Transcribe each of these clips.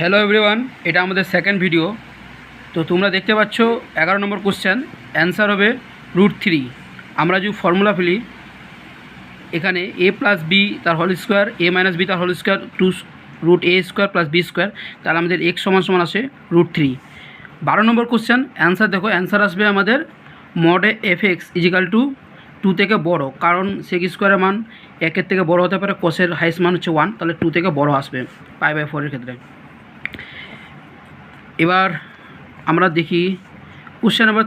Hello everyone, এটা আমাদের second video. তো তোমরা দেখতে পাচ্ছ 11 নম্বর কোশ্চেন, অ্যান্সার হবে √3। আমরা যদি ফর্মুলা ফেলি, এখানে a প্লাস বি তার whole square, a minus B তার whole square, √a square plus B square, তাহলে আমাদের x সমান সমান আসে √3। 12 নম্বর কোশ্চেন, অ্যান্সার দেখো, অ্যান্সার আসবে আমাদের মড f(x) = 2 থেকে বড়, কারণ sec স্কোয়ারের মান 1-এর থেকে বড় হতে পারে, cos-এর হাইস্ট মান হচ্ছে 1, তাহলে 2 থেকে বড় আসবে π/4 এর ক্ষেত্রে। এবার আমরা দেখি কোশ্চেন নাম্বার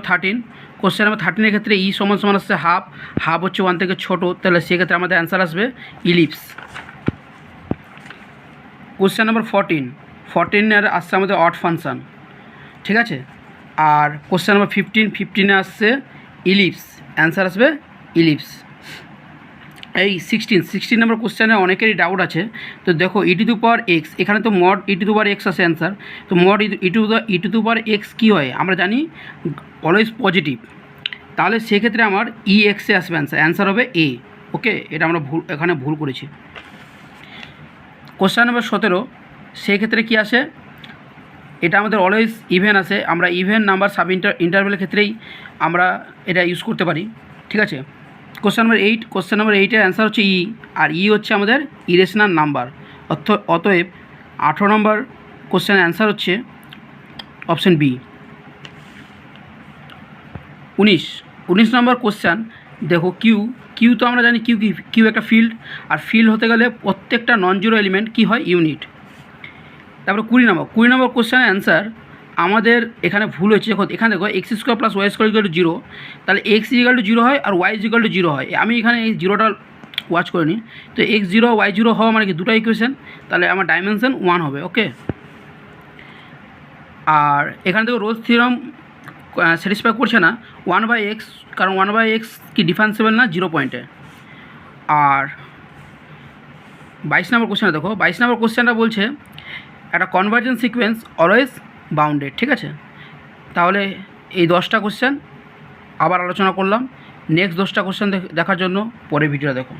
13। কোশ্চেন নাম্বার 13-এর ক্ষেত্রে ই সমান সমান আসছে হাফ, হাফ হচ্ছে 1 থেকে ছোটো, তাহলে সেক্ষেত্রে আমাদের অ্যান্সার আসবে ইলিপস। কোশ্চেন নাম্বার 14-এর আসছে আমাদের অড ফাংশান, ঠিক আছে। আর কোশ্চেন নাম্বার 15-এ আসছে ইলিপস, অ্যান্সার আসবে ইলিপস। এই 16 নম্বর কোশ্চেনে অনেকেরই ডাউট আছে। তো দেখো e⁻x, এখানে তো মড e⁻x আছে অ্যান্সার। তো মড e⁻x কী হয় আমরা জানি, অলওয়েজ পজিটিভ, তাহলে সেক্ষেত্রে আমার ex-এ আসবে অ্যান্সার হবে এ। ওকে, এটা আমরা এখানে ভুল করেছি। কোশ্চেন নাম্বার 17, সেক্ষেত্রে কী আসে, এটা আমাদের অলওয়েজ ইভেন আসে, আমরা ইভেন নাম্বার সাব ইন্টারভেলের ক্ষেত্রেই আমরা এটা ইউজ করতে পারি, ঠিক আছে। কোশ্চেন নাম্বার 8-এর অ্যান্সার হচ্ছে ই, আর ই হচ্ছে আমাদের ইরেশনাল নাম্বার। অতএব 18 নম্বর কোশ্চেনের অ্যান্সার হচ্ছে অপশান বি। 19 নম্বর কোশ্চেন দেখো, কিউ তো আমরা জানি কিউ একটা ফিল্ড, আর ফিল্ড হতে গেলে প্রত্যেকটা নন জিরো এলিমেন্ট কী হয়, ইউনিট। তারপরে 20 নম্বর কোশ্চেনের অ্যান্সার আমাদের এখানে ভুল হয়েছে। এখানে দেখো x² + y² = 0, তাহলে x = 0 হয় আর y = 0 হয়। আমি এখানে এই জিরোটা ওয়াচ করে নিই। তো x0 y0 হওয়া মানে কি দুটো ইকুয়েশন, তাহলে আমার ডাইমেনশন 1 হবে। ওকে, আর এখানে দেখো রোলস থিওরাম স্যাটিসফাই করছে না 1/x, কারণ 1/x কি ডিফারেন্সিবল না 0 পয়েন্টে। আর 22 নম্বর কোশ্চেনটা দেখো, 22 নম্বর কোশ্চেনটা বলছে একটা কনভার্জেন্স সিকোয়েন্স অলওয়েজ বাউন্ডেড, ঠিক আছে। তাহলে এই 10টা কোশ্চেন আবার আলোচনা করলাম। নেক্সট 10টা কোশ্চেন দেখার জন্য পরে ভিডিও দেখো।